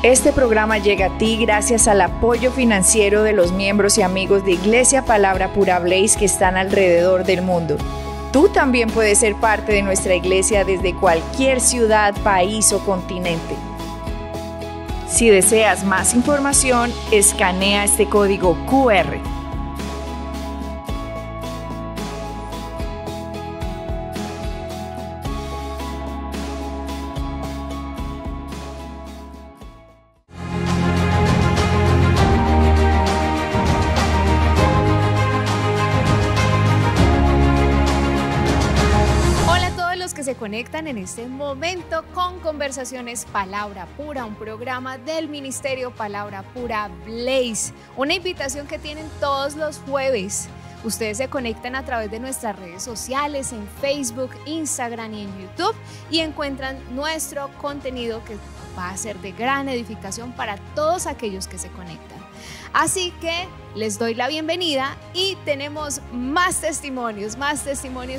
Este programa llega a ti gracias al apoyo financiero de los miembros y amigos de Iglesia Palabra Pura Blaze que están alrededor del mundo. Tú también puedes ser parte de nuestra iglesia desde cualquier ciudad, país o continente. Si deseas más información, escanea este código QR. Conectan en este momento con Conversaciones Palabra Pura, un programa del Ministerio Palabra Pura Blaze, una invitación que tienen todos los jueves. Ustedes se conectan a través de nuestras redes sociales, en Facebook, Instagram y en YouTube, y encuentran nuestro contenido que va a ser de gran edificación para todos aquellos que se conectan. Así que les doy la bienvenida y tenemos más testimonios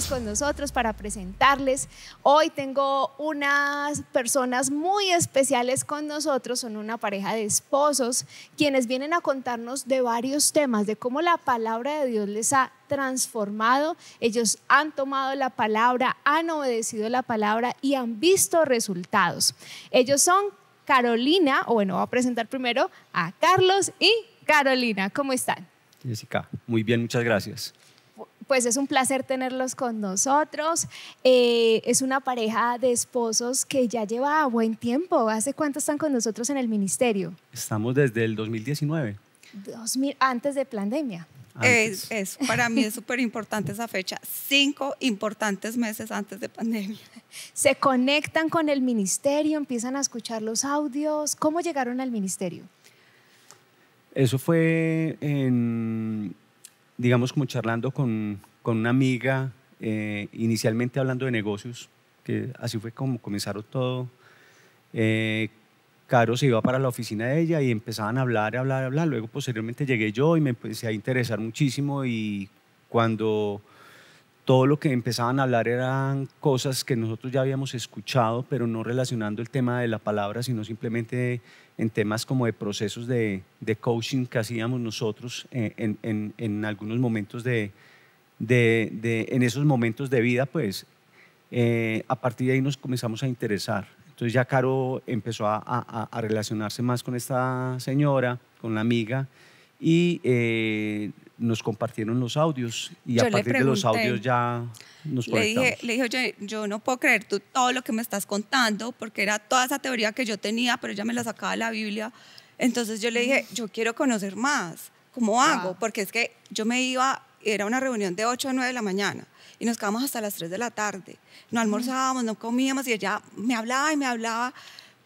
con nosotros para presentarles. Hoy tengo unas personas muy especiales con nosotros, son una pareja de esposos quienes vienen a contarnos de varios temas, de cómo la palabra de Dios les ha transformado. Ellos han tomado la palabra, han obedecido la palabra y han visto resultados. Ellos son Carolina, voy a presentar primero a Carlos y Carolina. ¿Cómo están? Jessica, muy bien, muchas gracias. Pues es un placer tenerlos con nosotros. Es una pareja de esposos que ya lleva buen tiempo. ¿Hace cuánto están con nosotros en el ministerio? Estamos desde el 2019. Antes de pandemia. Para mí es súper importante esa fecha. 5 importantes meses antes de pandemia. Se conectan con el ministerio, empiezan a escuchar los audios. ¿Cómo llegaron al ministerio? Eso fue, digamos, como charlando con una amiga, inicialmente hablando de negocios, que así fue como comenzaron todo. Caro se iba para la oficina de ella y empezaban a hablar. Luego, posteriormente, llegué yo y me empecé a interesar muchísimo. Y cuando todo lo que empezaban a hablar eran cosas que nosotros ya habíamos escuchado, pero no relacionando el tema de la palabra, sino simplemente en temas como de procesos de coaching que hacíamos nosotros en algunos momentos en esos momentos de vida, pues a partir de ahí nos comenzamos a interesar. Entonces ya Caro empezó a relacionarse más con esta señora, con la amiga, y nos compartieron los audios y a partir de los audios ya nos conectamos. Le dije, oye, yo no puedo creer todo lo que me estás contando, porque era toda esa teoría que yo tenía, pero ella me la sacaba de la Biblia. Entonces yo le dije, yo quiero conocer más. ¿Cómo hago? Porque es que yo me iba, era una reunión de 8 a 9 de la mañana y nos quedamos hasta las 3 de la tarde. No almorzábamos, no comíamos y ella me hablaba,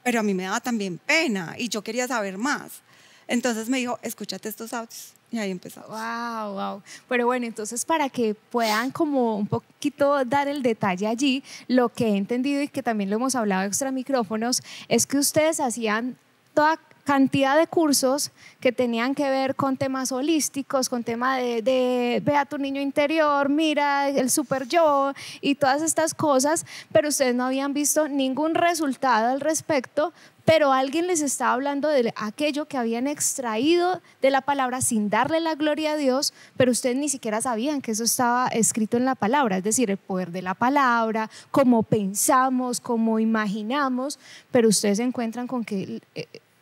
pero a mí me daba también pena y yo quería saber más. Entonces me dijo, escúchate estos audios. Y ahí empezamos. Wow. Pero bueno, entonces para que puedan como un poquito dar el detalle allí, lo que he entendido y que también lo hemos hablado extra micrófonos, es que ustedes hacían toda cantidad de cursos que tenían que ver con temas holísticos, con tema de ve a tu niño interior, mira el super yo y todas estas cosas, pero ustedes no habían visto ningún resultado al respecto, pero alguien les estaba hablando de aquello que habían extraído de la palabra sin darle la gloria a Dios, pero ustedes ni siquiera sabían que eso estaba escrito en la palabra, es decir, el poder de la palabra, cómo pensamos, cómo imaginamos, pero ustedes se encuentran con que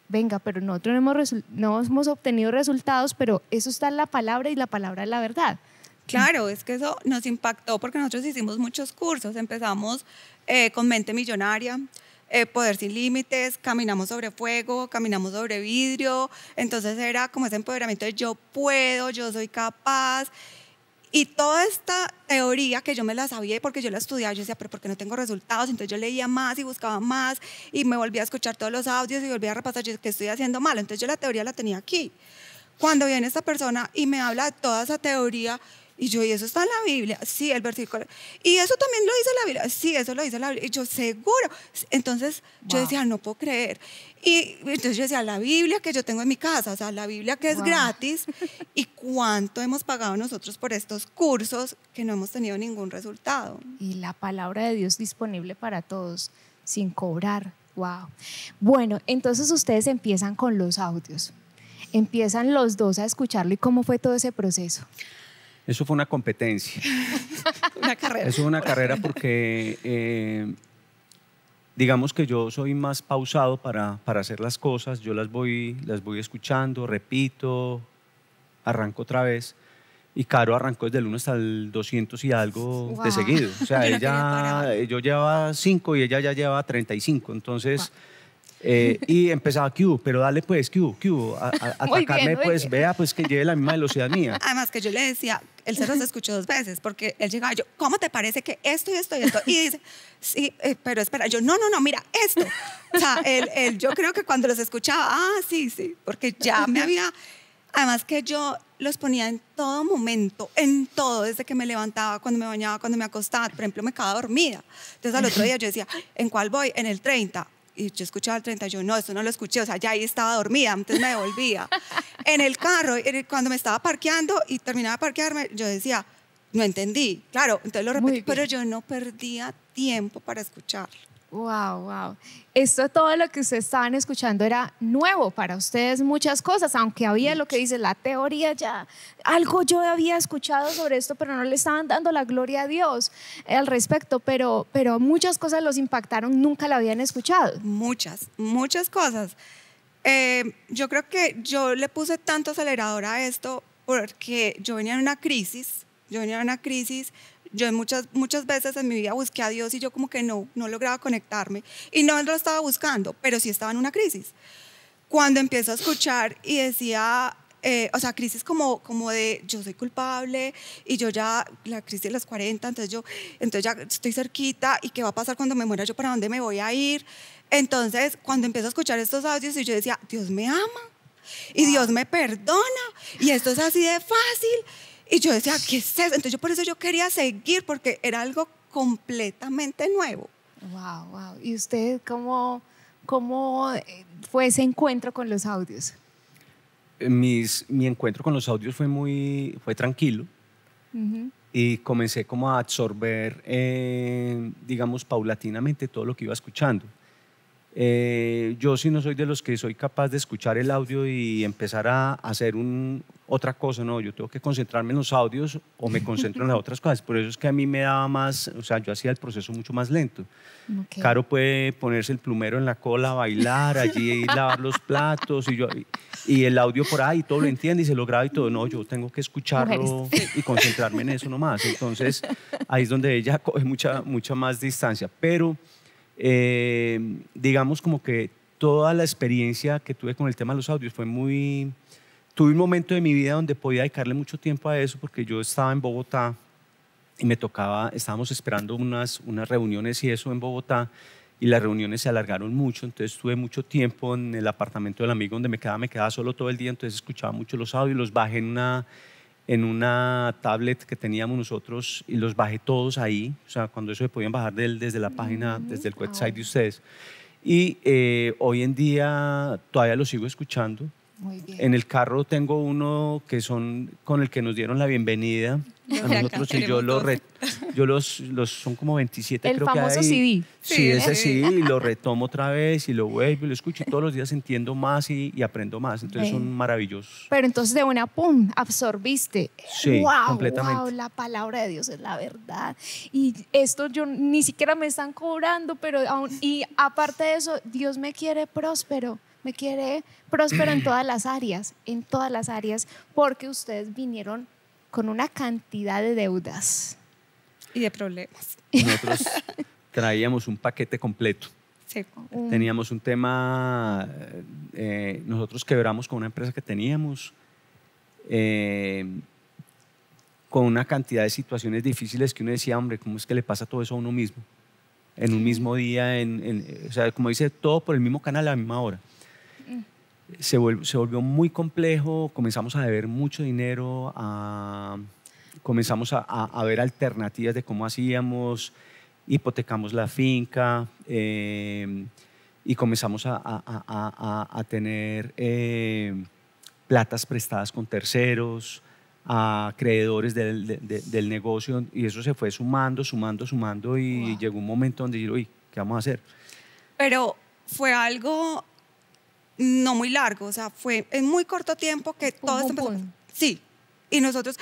venga, pero nosotros no hemos obtenido resultados, pero eso está en la palabra y la palabra es la verdad. Claro, es que eso nos impactó porque nosotros hicimos muchos cursos. Empezamos con Mente Millonaria, Poder Sin Límites, Caminamos sobre Fuego, Caminamos sobre Vidrio. Entonces era como ese empoderamiento de yo puedo, yo soy capaz. Y toda esta teoría que yo me la sabía porque yo la estudiaba, yo decía, pero ¿por qué no tengo resultados? Entonces yo leía más y buscaba más y me volvía a escuchar todos los audios y volvía a repasar, yo, ¿qué estoy haciendo mal? Entonces yo la teoría la tenía aquí. Cuando viene esta persona y me habla de toda esa teoría, y yo, ¿y eso está en la Biblia? Sí, el versículo. ¿Y eso también lo dice la Biblia? Sí, eso lo dice la Biblia. Y yo, seguro. Entonces yo decía, no puedo creer. Y entonces yo decía, la Biblia que yo tengo en mi casa, o sea, la Biblia que es gratis. ¿Y cuánto hemos pagado nosotros por estos cursos que no hemos tenido ningún resultado? Y la palabra de Dios disponible para todos, sin cobrar. Wow. Bueno, entonces ustedes empiezan con los audios. Empiezan los dos a escucharlo. ¿Y cómo fue todo ese proceso? Eso fue una competencia. Una carrera. Eso fue una carrera porque digamos que yo soy más pausado para hacer las cosas. Yo las voy escuchando, repito, arranco otra vez. Y Caro arrancó desde el 1 hasta el 200 y algo Wow. de seguido. O sea, Yo no quería parar. yo llevaba 5 y ella ya llevaba 35. Entonces, y empezaba, ¿qué hubo? Pero dale pues, ¿qué hubo? ¿Qué hubo? Muy bien, Atacarme, muy pues, bien. vea, pues que lleve la misma velocidad mía. Además que yo le decía, él se los escuchó 2 veces, porque él llegaba, yo, ¿cómo te parece que esto y esto y esto? Y dice, sí, pero espera, yo, no, mira, esto. O sea, él yo creo que cuando los escuchaba, sí, porque ya me había, además que yo los ponía en todo momento, en todo, desde que me levantaba, cuando me bañaba, cuando me acostaba, por ejemplo, me quedaba dormida. Entonces al otro día yo decía, ¿en cuál voy? En el 30. Y yo escuchaba el 30, yo no, esto no lo escuché, o sea, ya ahí estaba dormida, entonces me devolvía. En el carro, cuando me estaba parqueando y terminaba de parquearme, yo decía, no entendí, claro, entonces lo Muy repetí, bien. pero yo no perdía tiempo para escucharlo. Wow. Esto, todo lo que ustedes estaban escuchando era nuevo para ustedes, muchas cosas, aunque había lo que dice la teoría ya, algo yo había escuchado sobre esto, pero no le estaban dando la gloria a Dios al respecto, pero muchas cosas los impactaron, nunca la habían escuchado. Muchas cosas. Yo creo que yo le puse tanto acelerador a esto porque yo venía en una crisis, yo muchas veces en mi vida busqué a Dios y yo como que no lograba conectarme y no lo estaba buscando, pero sí estaba en una crisis. Cuando empiezo a escuchar y decía, o sea, crisis como de yo soy culpable y yo ya, la crisis de los 40, entonces ya estoy cerquita y qué va a pasar cuando me muera, yo para dónde me voy a ir. Entonces, cuando empiezo a escuchar estos audios y yo decía, Dios me ama y Dios me perdona y esto es así de fácil. Y yo decía, ¿qué es eso? Entonces por eso yo quería seguir porque era algo completamente nuevo. Wow. ¿Y usted cómo fue ese encuentro con los audios? Mi encuentro con los audios fue tranquilo. Y comencé como a absorber, digamos, paulatinamente todo lo que iba escuchando. Yo sí no soy de los que soy capaz de escuchar el audio y empezar a hacer otra cosa, no, yo tengo que concentrarme en los audios o me concentro en las otras cosas, por eso es que a mí me daba más, o sea, yo hacía el proceso mucho más lento. Okay. Caro puede ponerse el plumero en la cola, bailar, allí lavar los platos y el audio por ahí, todo lo entiende y se lo graba y todo, no, yo tengo que escucharlo y concentrarme en eso nomás, entonces ahí es donde ella coge mucha más distancia, pero digamos como que toda la experiencia que tuve con el tema de los audios fue tuve un momento de mi vida donde podía dedicarle mucho tiempo a eso porque yo estaba en Bogotá y estábamos esperando unas reuniones y eso en Bogotá y las reuniones se alargaron mucho, entonces tuve mucho tiempo en el apartamento del amigo donde me quedaba solo todo el día, entonces escuchaba mucho los audios, los bajé en una tablet que teníamos nosotros y los bajé todos ahí, o sea, cuando eso se podían bajar desde la página, desde el website de ustedes. Y hoy en día todavía los sigo escuchando. Muy bien. En el carro tengo uno que son con el que nos dieron la bienvenida a nosotros y yo son como 27 El creo que hay. famoso CD. Sí, ese sí, y lo retomo otra vez y lo vuelvo y lo escucho y todos los días entiendo más y aprendo más, entonces son maravillosos. Pero entonces de una, ¡pum!, absorbiste. Sí, wow, completamente. wow, la palabra de Dios es la verdad. Y esto yo ni siquiera me están cobrando, pero y aparte de eso, Dios me quiere próspero. Me quiere próspero en todas las áreas, porque ustedes vinieron con una cantidad de deudas. Y de problemas. Nosotros traíamos un paquete completo. Sí. Teníamos un tema, nosotros quebramos con una empresa que teníamos, con una cantidad de situaciones difíciles que uno decía, hombre, ¿cómo es que le pasa todo eso a uno mismo? En un mismo día, o sea, como dice, todo por el mismo canal a la misma hora. Se volvió muy complejo, comenzamos a deber mucho dinero, comenzamos a ver alternativas de cómo hacíamos, hipotecamos la finca y comenzamos a tener platas prestadas con terceros, a acreedores del negocio y eso se fue sumando y llegó un momento donde dije, uy, ¿qué vamos a hacer? Pero fue algo no muy largo, o sea, fue en muy corto tiempo que todo esto empezó. Sí, y nosotros,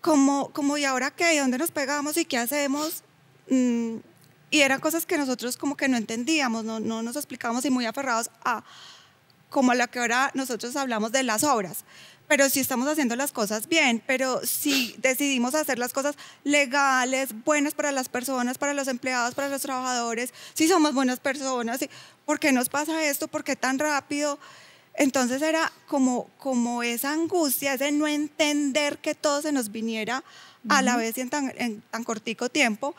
como ¿y ahora qué? ¿Y dónde nos pegamos? ¿Y qué hacemos? Y eran cosas que nosotros como que no entendíamos, no nos explicábamos y muy aferrados a como a la que ahora nosotros hablamos de las obras. Pero sí estamos haciendo las cosas bien, pero sí decidimos hacer las cosas legales, buenas para las personas, para los empleados, para los trabajadores, si somos buenas personas, ¿por qué nos pasa esto? ¿Por qué tan rápido? Entonces era como esa angustia, ese no entender que todo se nos viniera a la vez y en tan cortico tiempo.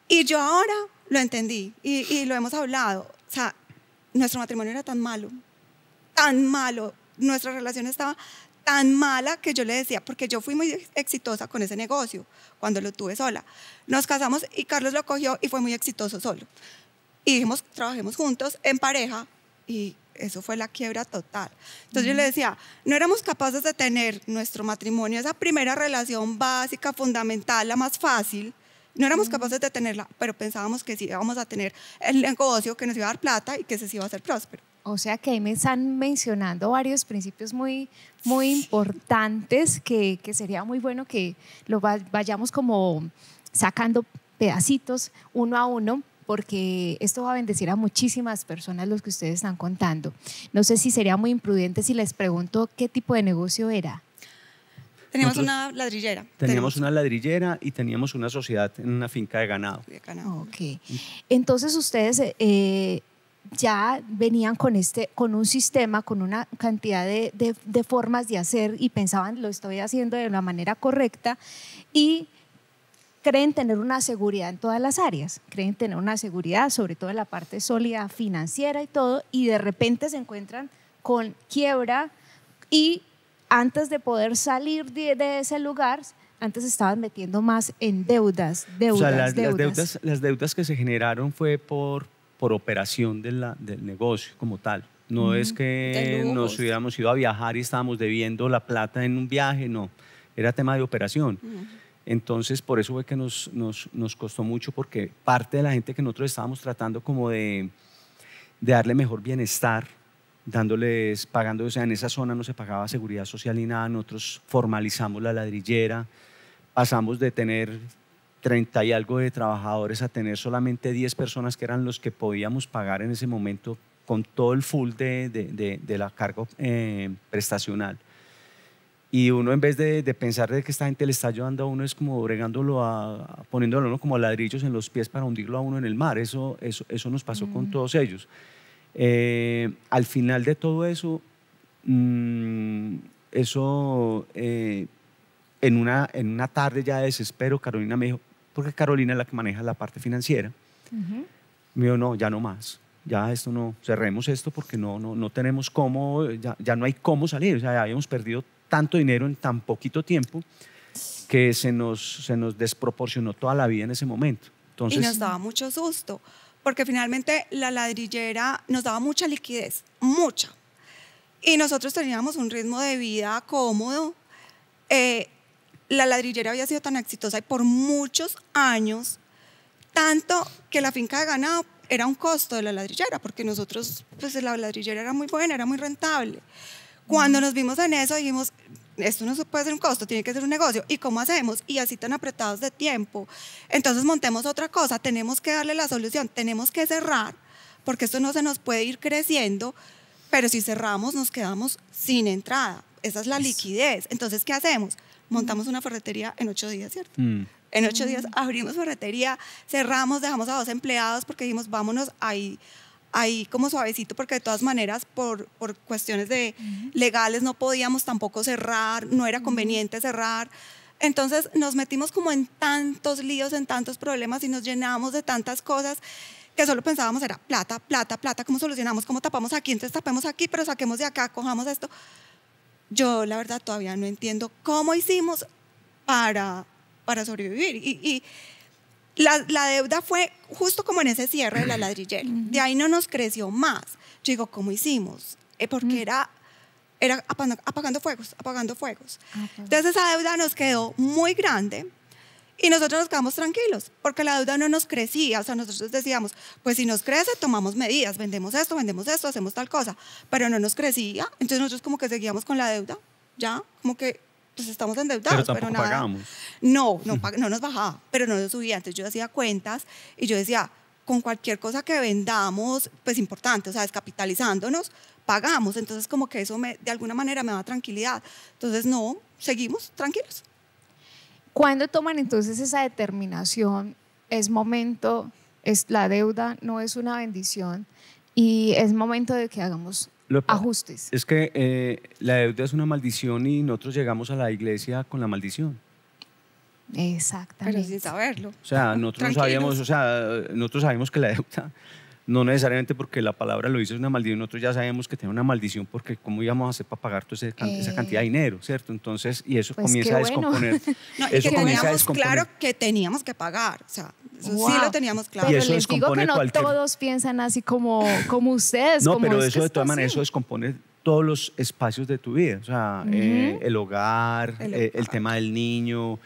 Y yo ahora lo entendí y lo hemos hablado. O sea, nuestro matrimonio era tan malo, nuestra relación estaba tan mala que yo le decía, porque yo fui muy exitosa con ese negocio cuando lo tuve sola. Nos casamos y Carlos lo cogió y fue muy exitoso solo. Y dijimos, trabajemos juntos en pareja y eso fue la quiebra total. Entonces yo le decía, no éramos capaces de tener nuestro matrimonio, esa primera relación básica, fundamental, la más fácil. No éramos capaces de tenerla, pero pensábamos que sí íbamos a tener el negocio que nos iba a dar plata y que ese sí iba a ser próspero. O sea que ahí me están mencionando varios principios muy importantes que sería muy bueno que lo vayamos como sacando pedacitos uno a uno, porque esto va a bendecir a muchísimas personas los que ustedes están contando. No sé si sería muy imprudente si les pregunto qué tipo de negocio era. Teníamos una ladrillera. Teníamos una ladrillera y teníamos una sociedad en una finca de ganado. Ok. Entonces ustedes ya venían con un sistema, con una cantidad de formas de hacer y pensaban, lo estoy haciendo de la manera correcta y creen tener una seguridad en todas las áreas, creen tener una seguridad sobre todo en la parte sólida financiera y todo, y de repente se encuentran con quiebra y antes de poder salir de ese lugar, antes estaban metiendo más en deudas. O sea, las deudas que se generaron fue por operación del negocio como tal. No es que nos hubiéramos ido a viajar y estábamos debiendo la plata en un viaje, no. Era tema de operación. Entonces, por eso fue que nos costó mucho, porque parte de la gente que nosotros estábamos tratando como de darle mejor bienestar, pagando, o sea, en esa zona no se pagaba seguridad social ni nada, nosotros formalizamos la ladrillera, pasamos de tener 30 y algo de trabajadores a tener solamente 10 personas que eran los que podíamos pagar en ese momento con todo el full de la carga prestacional. Y uno, en vez de pensar de que esta gente le está ayudando a uno, es como bregándolo, poniéndolo uno como ladrillos en los pies para hundirlo a uno en el mar. Eso nos pasó con todos ellos. Al final de todo eso, en una tarde ya de desespero, Carolina me dijo, porque Carolina es la que maneja la parte financiera, me dijo, no, ya no más, ya esto no, cerremos esto porque no tenemos cómo, ya no hay cómo salir, o sea, ya habíamos perdido tanto dinero en tan poquito tiempo que se nos desproporcionó toda la vida en ese momento. Entonces, y nos daba mucho susto, porque finalmente la ladrillera nos daba mucha liquidez, mucha. Y nosotros teníamos un ritmo de vida cómodo. La ladrillera había sido tan exitosa y por muchos años, tanto que la finca de ganado era un costo de la ladrillera, porque nosotros, pues la ladrillera era muy buena, era muy rentable. Cuando nos vimos en eso, dijimos, esto no puede ser un costo, tiene que ser un negocio. ¿Y cómo hacemos? Y así tan apretados de tiempo. Entonces montemos otra cosa, tenemos que darle la solución, tenemos que cerrar, porque esto no se nos puede ir creciendo, pero si cerramos nos quedamos sin entrada. Esa es la liquidez. Entonces, ¿qué hacemos? Montamos una ferretería en 8 días, ¿cierto? En 8 días abrimos ferretería, cerramos, dejamos a 2 empleados porque dijimos, vámonos ahí como suavecito, porque de todas maneras por cuestiones legales no podíamos tampoco cerrar, no era conveniente cerrar. Entonces nos metimos como en tantos líos, en tantos problemas y nos llenamos de tantas cosas que solo pensábamos era plata, plata, plata, ¿cómo solucionamos? ¿Cómo tapamos aquí? Entonces tapemos aquí, pero saquemos de acá, cojamos esto. Yo la verdad todavía no entiendo cómo hicimos para sobrevivir. Y la deuda fue justo como en ese cierre de la ladrillera. De ahí no nos creció más. Yo digo, ¿cómo hicimos? Porque era apagando fuegos. Entonces esa deuda nos quedó muy grande Y nosotros nos quedamos tranquilos, porque la deuda no nos crecía. O sea, nosotros decíamos, pues si nos crece, tomamos medidas, vendemos esto, hacemos tal cosa. Pero no nos crecía, entonces nosotros como que seguíamos con la deuda, ya, como que pues estamos endeudados, pero nada. pagábamos. No nos bajaba, pero no nos subía. Entonces yo hacía cuentas y yo decía, con cualquier cosa que vendamos, pues importante, o sea, descapitalizándonos, pagamos. Entonces como que eso de alguna manera me da tranquilidad. Entonces no, seguimos tranquilos. ¿Cuándo toman entonces esa determinación? Es momento, la deuda no es una bendición y es momento de que hagamos ajustes. Es que la deuda es una maldición y nosotros llegamos a la iglesia con la maldición. Exactamente. Pero sin saberlo. O sea, nosotros sabíamos que la deuda, no necesariamente porque la palabra lo dice, es una maldición, nosotros ya sabíamos que tenía una maldición porque cómo íbamos a hacer para pagar toda esa cantidad de dinero, ¿cierto? Entonces, y eso pues comienza a descomponer. No, y que teníamos claro que teníamos que pagar, o sea, eso sí lo teníamos claro. Pero les digo que no todos piensan así como ustedes. No, pero eso de todas maneras, eso descompone todos los espacios de tu vida, o sea, el hogar, el tema del niño,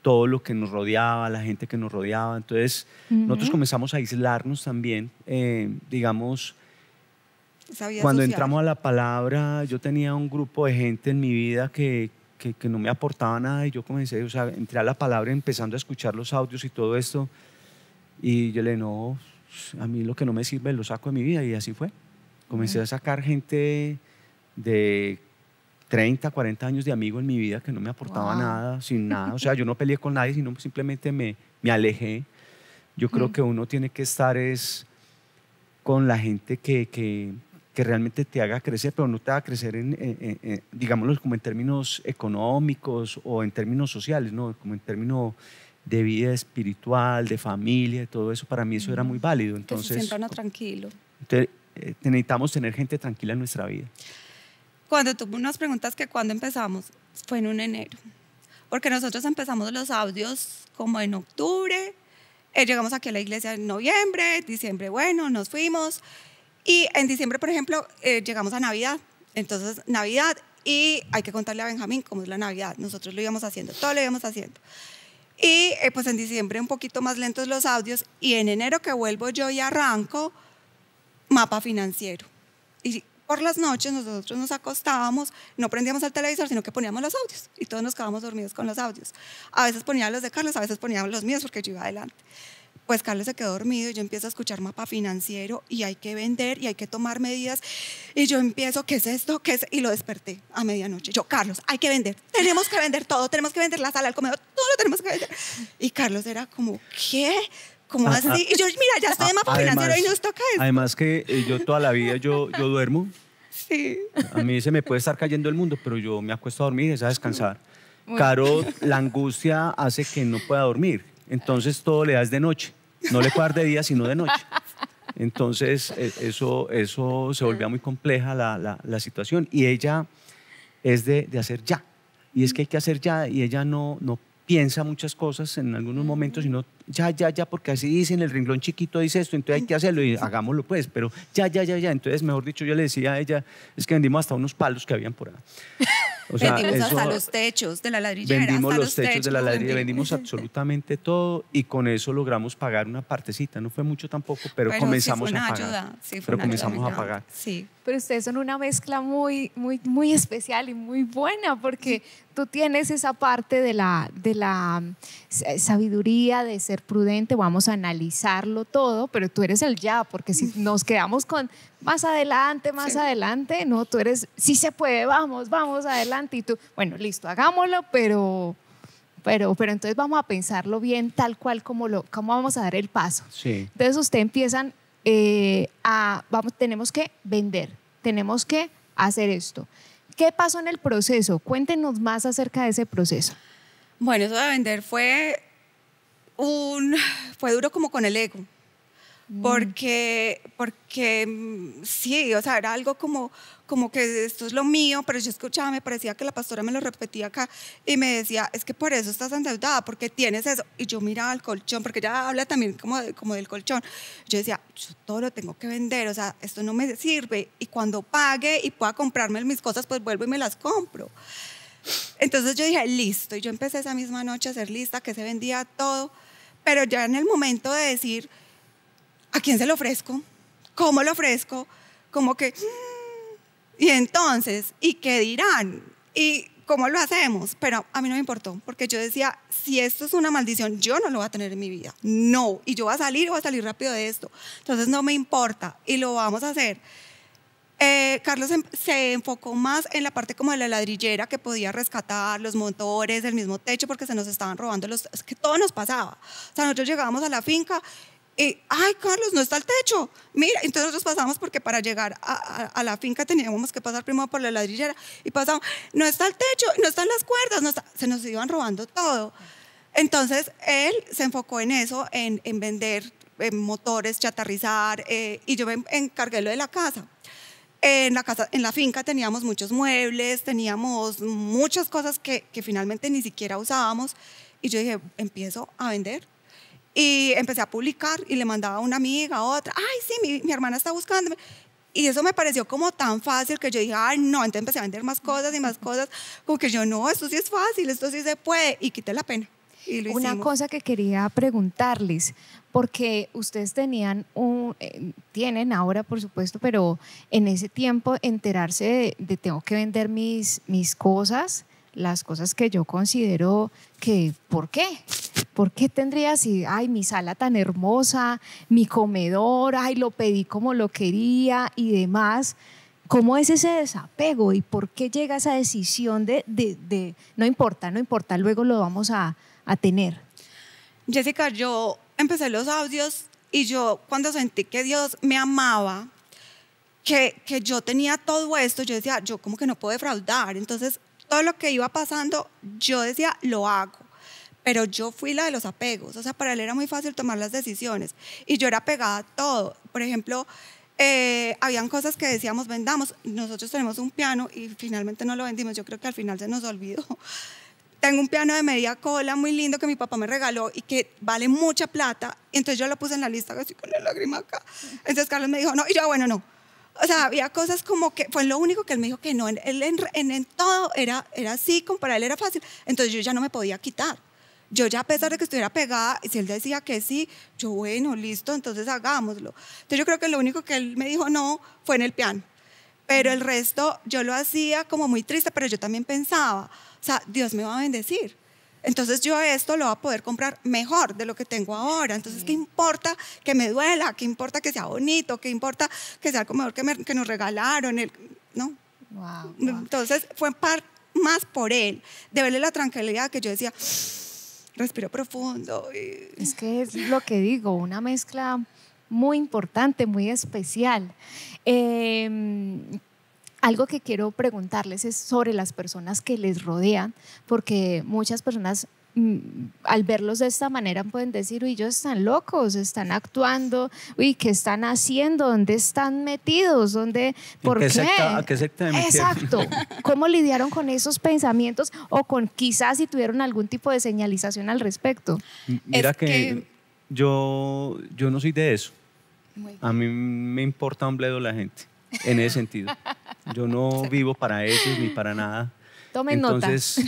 todo lo que nos rodeaba, la gente que nos rodeaba. Entonces, nosotros comenzamos a aislarnos también, digamos, cuando entramos a la palabra, yo tenía un grupo de gente en mi vida que no me aportaba nada y yo comencé, o sea, entré a la palabra empezando a escuchar los audios y todo esto y yo le dije, no, a mí lo que no me sirve lo saco de mi vida y así fue. Comencé a sacar gente de 30, 40 años de amigo en mi vida que no me aportaba nada, sin nada. O sea, yo no peleé con nadie, sino simplemente me alejé. Yo creo que uno tiene que estar con la gente que realmente te haga crecer, pero no te haga crecer digámoslo, como en términos económicos o en términos sociales, ¿no? Como en términos de vida espiritual, de familia, de todo eso. Para mí eso era muy válido. Entonces, que se sienta uno tranquilo. Entonces, necesitamos tener gente tranquila en nuestra vida. Cuando tú nos preguntas que cuándo empezamos, fue en un enero. Porque nosotros empezamos los audios como en octubre, llegamos aquí a la iglesia en noviembre, diciembre, bueno, nos fuimos. Y en diciembre, por ejemplo, llegamos a Navidad. Entonces, Navidad, y hay que contarle a Benjamín cómo es la Navidad. Nosotros lo íbamos haciendo, todo lo íbamos haciendo. Y pues en diciembre un poquito más lentos los audios. Y en enero que vuelvo yo y arranco, mapa financiero. Y por las noches nosotros nos acostábamos, no prendíamos el televisor, sino que poníamos los audios y todos nos quedábamos dormidos con los audios. A veces ponía los de Carlos, a veces ponía los míos porque yo iba adelante. Pues Carlos se quedó dormido y yo empiezo a escuchar mapa financiero y hay que vender y hay que tomar medidas. Y yo empiezo, ¿qué es esto? ¿Qué es? Y lo desperté a medianoche. Yo, Carlos, hay que vender, tenemos que vender todo, tenemos que vender la sala, el comedor, todo lo tenemos que vender. Y Carlos era como, ¿qué? ¿Cómo así? Y yo, mira, ya estoy en mapa financiero y nos toca esto. Además que yo toda la vida yo duermo. Sí. A mí se me puede estar cayendo el mundo, pero yo me acuesto a dormir, es a descansar. Caro, la angustia hace que no pueda dormir. Entonces todo le das de noche. No le puede dar de día, sino de noche. Entonces eso se volvía muy compleja la situación. Y ella es de hacer ya. Y es que hay que hacer ya. Y ella no piensa muchas cosas en algunos momentos, sino ya, porque así dicen, el renglón chiquito dice esto, entonces hay que hacerlo y hagámoslo pues, pero ya. Entonces, mejor dicho, yo le decía a ella, es que vendimos hasta unos palos que habían por ahí. O sea, vendimos hasta los techos de la ladrillera. Vendimos los techos de la ladrillera, vendimos absolutamente todo y con eso logramos pagar una partecita. No fue mucho tampoco, pero comenzamos a pagar. Pero comenzamos a pagar. Sí. Pero ustedes son una mezcla muy, muy, muy especial y muy buena porque tú tienes esa parte de la sabiduría, de ser prudente, vamos a analizarlo todo, pero tú eres el ya, porque si nos quedamos con más adelante, no, tú eres, sí se puede, vamos adelante y tú, bueno, listo, hagámoslo, pero entonces vamos a pensarlo bien tal cual cómo vamos a dar el paso. Sí. Entonces ustedes empiezan tenemos que vender, tenemos que hacer esto. ¿Qué pasó en el proceso? Cuéntenos más acerca de ese proceso. Bueno, eso de vender fue duro como con el ego. Porque sí, o sea, era algo como que esto es lo mío, pero yo escuchaba, me parecía que la pastora me lo repetía acá y me decía, es que por eso estás endeudada, porque tienes eso. Y yo miraba el colchón, porque ella habla también como del colchón. Yo decía, yo todo lo tengo que vender, o sea, esto no me sirve. Y cuando pague y pueda comprarme mis cosas, pues vuelvo y me las compro. Entonces yo dije, listo. Y yo empecé esa misma noche a hacer lista, que se vendía todo. Pero ya en el momento de decir, ¿a quién se lo ofrezco? ¿Cómo lo ofrezco? Como que, y entonces, ¿y qué dirán? ¿Y cómo lo hacemos? Pero a mí no me importó, porque yo decía, si esto es una maldición, yo no lo voy a tener en mi vida. No, y yo voy a salir rápido de esto. Entonces no me importa, y lo vamos a hacer. Carlos se enfocó más en la parte como de la ladrillera, que podía rescatar los motores, el mismo techo, porque se nos estaban robando es que todo nos pasaba. O sea, nosotros llegábamos a la finca y, ay, Carlos, no está el techo. Mira, entonces nosotros pasamos, porque para llegar a la finca teníamos que pasar primero por la ladrillera, y pasamos, no está el techo, no están las cuerdas, se nos iban robando todo. Entonces él se enfocó en eso, en vender motores, chatarrizar, y yo me encargué lo de la casa. En la finca teníamos muchos muebles, teníamos muchas cosas que finalmente ni siquiera usábamos, y yo dije, empiezo a vender. Y empecé a publicar, y le mandaba a una amiga, a otra, ay, sí, mi hermana está buscándome. Y eso me pareció como tan fácil que yo dije, ay, no, entonces empecé a vender más cosas y más cosas, como que yo, no, esto sí es fácil, esto sí se puede, y quité la pena. Y lo Una hicimos. cosa que quería preguntarles, porque ustedes tienen ahora, por supuesto, pero en ese tiempo enterarse de tengo que vender mis cosas, las cosas que yo considero que, ¿por qué? ¿Por qué tendría así, ay, mi sala tan hermosa, mi comedor, ay, lo pedí como lo quería y demás? ¿Cómo es ese desapego y por qué llega esa decisión de no importa, luego lo vamos a tener? Jessica, yo empecé los audios, y yo cuando sentí que Dios me amaba, que yo tenía todo esto, yo decía, yo como que no puedo defraudar. Entonces todo lo que iba pasando, yo decía, lo hago. Pero yo fui la de los apegos, o sea, para él era muy fácil tomar las decisiones, y yo era pegada a todo. Por ejemplo, habían cosas que decíamos, vendamos. Nosotros tenemos un piano y finalmente no lo vendimos, yo creo que al final se nos olvidó. Tengo un piano de media cola muy lindo que mi papá me regaló y que vale mucha plata, y entonces yo lo puse en la lista, así con la lágrima acá. Entonces Carlos me dijo, no, y yo, bueno, no. O sea, había cosas como que fue lo único que él me dijo que no, él en todo era así, como para él era fácil. Entonces yo ya no me podía quitar. Yo ya, a pesar de que estuviera pegada, y si él decía que sí, yo, bueno, listo, entonces hagámoslo. Entonces yo creo que lo único que él me dijo no fue en el piano. Pero el resto yo lo hacía como muy triste, pero yo también pensaba, o sea, Dios me va a bendecir. Entonces yo esto lo voy a poder comprar mejor de lo que tengo ahora. Entonces, ¿qué importa que me duela? ¿Qué importa que sea bonito? ¿Qué importa que sea el comedor que nos regalaron? ¿No? Wow. Entonces fue más por él, de verle la tranquilidad, que yo decía, respiro profundo. Es que es lo que digo, una mezcla muy importante, muy especial. Algo que quiero preguntarles es sobre las personas que les rodean, porque muchas personas al verlos de esta manera pueden decir, uy, ellos están locos, están actuando, uy, ¿qué están haciendo? ¿Dónde están metidos? ¿Por qué? ¿A qué secta me metieron? Exacto. ¿Cómo lidiaron con esos pensamientos, o con quizás si tuvieron algún tipo de señalización al respecto? Mira Es que que yo no soy de eso. A mí me importa un bledo la gente, en ese sentido. Yo no vivo para ellos ni para nada. Tomen Entonces,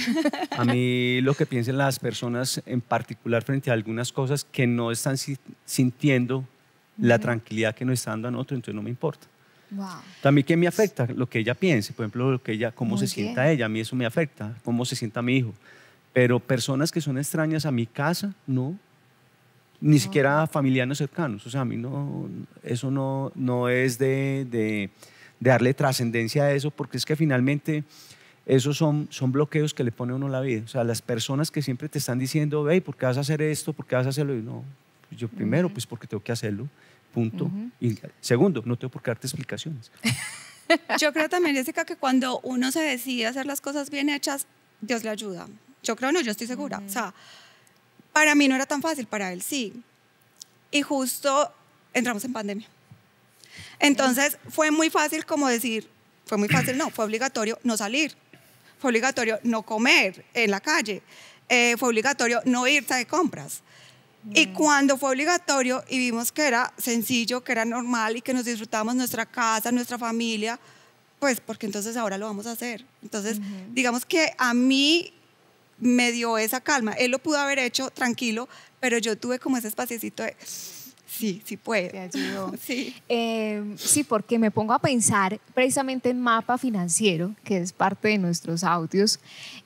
a mí lo que piensen las personas en particular frente a algunas cosas que no están sintiendo la tranquilidad que nos está dando a nosotros, entonces no me importa. Wow. También que me afecta lo que ella piense, por ejemplo, cómo Muy se bien. sienta ella, a mí eso me afecta, cómo se sienta mi hijo. Pero personas que son extrañas a mi casa, no. Ni siquiera familiares cercanos. O sea, a mí eso no es de darle trascendencia a eso, porque es que finalmente esos son bloqueos que le pone a uno la vida. O sea, las personas que siempre te están diciendo, hey, ¿por qué vas a hacer esto? ¿Por qué vas a hacerlo? Y no, yo primero, pues porque tengo que hacerlo, punto. Y segundo, no tengo por qué darte explicaciones. yo creo también, Jessica, que cuando uno se decide hacer las cosas bien hechas, Dios le ayuda. Yo creo, no, yo estoy segura. O sea, para mí no era tan fácil, para él sí. Y justo entramos en pandemia. Entonces fue muy fácil como decir, fue muy fácil, no, fue obligatorio no salir, fue obligatorio no comer en la calle, fue obligatorio no irse de compras. Y cuando fue obligatorio y vimos que era sencillo, que era normal y que nos disfrutábamos nuestra casa, nuestra familia, pues porque entonces ahora lo vamos a hacer. Entonces, digamos que a mí me dio esa calma. Él lo pudo haber hecho tranquilo, pero yo tuve como ese espaciecito de, sí, sí puedo. Te ayudó. Sí. Sí, porque me pongo a pensar precisamente en Mapa Financiero, que es parte de nuestros audios,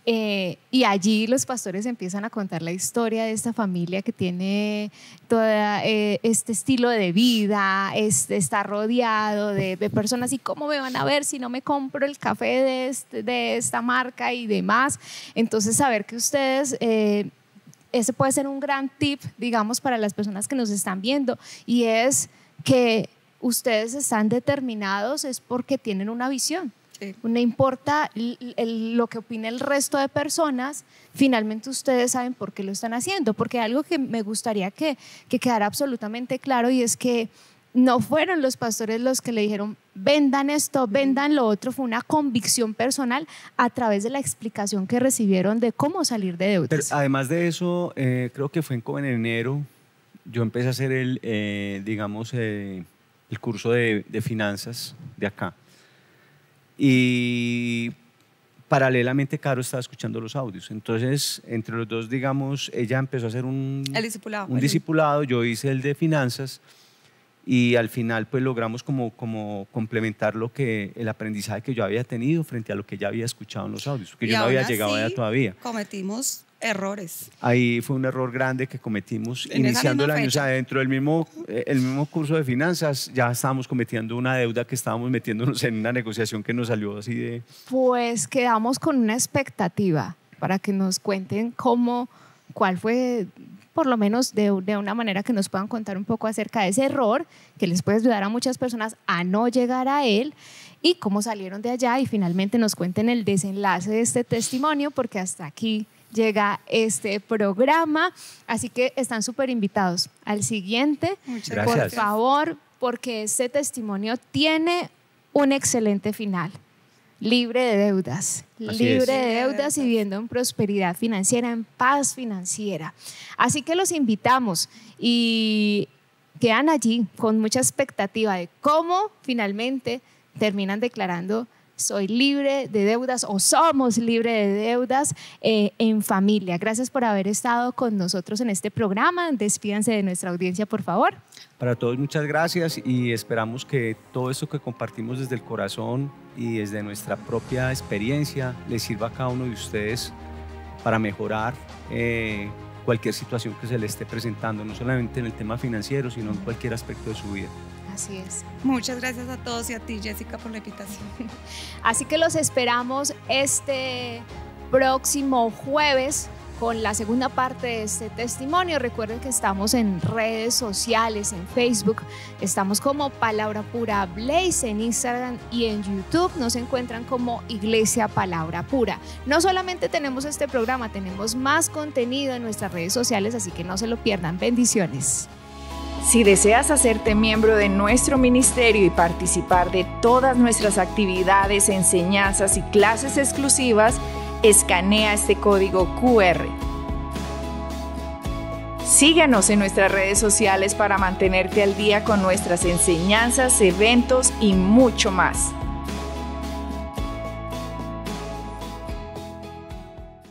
y allí los pastores empiezan a contar la historia de esta familia que tiene todo este estilo de vida, está rodeado de personas, y cómo me van a ver si no me compro el café de esta marca y demás. Entonces, saber que ustedes... ese puede ser un gran tip, digamos, para las personas que nos están viendo, y es que ustedes están determinados es porque tienen una visión. Sí. No importa lo que opine el resto de personas, finalmente ustedes saben por qué lo están haciendo, porque algo que me gustaría que quedara absolutamente claro, y es que no fueron los pastores los que le dijeron vendan esto, vendan lo otro, fue una convicción personal a través de la explicación que recibieron de cómo salir de deudas. Pero además de eso, creo que fue en enero, yo empecé a hacer el curso de finanzas de acá, y paralelamente Caro estaba escuchando los audios. Entonces, entre los dos, digamos, ella empezó a hacer un discipulado, yo hice el de finanzas, y al final pues logramos como complementar el aprendizaje que yo había tenido frente a lo que ya había escuchado en los audios, porque yo no había llegado allá todavía. Cometimos errores. Ahí fue un error grande que cometimos iniciando el año. O sea, dentro del mismo curso de finanzas ya estábamos cometiendo una deuda que estábamos metiéndonos en una negociación que nos salió así de... Pues quedamos con una expectativa para que nos cuenten cuál fue, por lo menos de una manera que nos puedan contar un poco acerca de ese error que les puede ayudar a muchas personas a no llegar a él, y cómo salieron de allá, y finalmente nos cuenten el desenlace de este testimonio, porque hasta aquí llega este programa. Así que están súper invitados al siguiente. Muchas gracias. Por favor, porque este testimonio tiene un excelente final. Libre de deudas, libre de deudas y viviendo en prosperidad financiera, en paz financiera. Así que los invitamos y quedan allí con mucha expectativa de cómo finalmente terminan declarando: soy libre de deudas, o somos libres de deudas en familia. Gracias por haber estado con nosotros en este programa. Despídanse de nuestra audiencia, por favor. Para todos, muchas gracias, y esperamos que todo esto que compartimos desde el corazón y desde nuestra propia experiencia les sirva a cada uno de ustedes para mejorar cualquier situación que se le esté presentando, no solamente en el tema financiero, sino en cualquier aspecto de su vida. Así es. Muchas gracias a todos y a ti, Jessica, por la invitación. Así que los esperamos este próximo jueves con la segunda parte de este testimonio. Recuerden que estamos en redes sociales, en Facebook, estamos como Palabra Pura Blaze, en Instagram y en YouTube nos encuentran como Iglesia Palabra Pura. No solamente tenemos este programa, tenemos más contenido en nuestras redes sociales, así que no se lo pierdan. Bendiciones. Si deseas hacerte miembro de nuestro ministerio y participar de todas nuestras actividades, enseñanzas y clases exclusivas, escanea este código QR. Síguenos en nuestras redes sociales para mantenerte al día con nuestras enseñanzas, eventos y mucho más.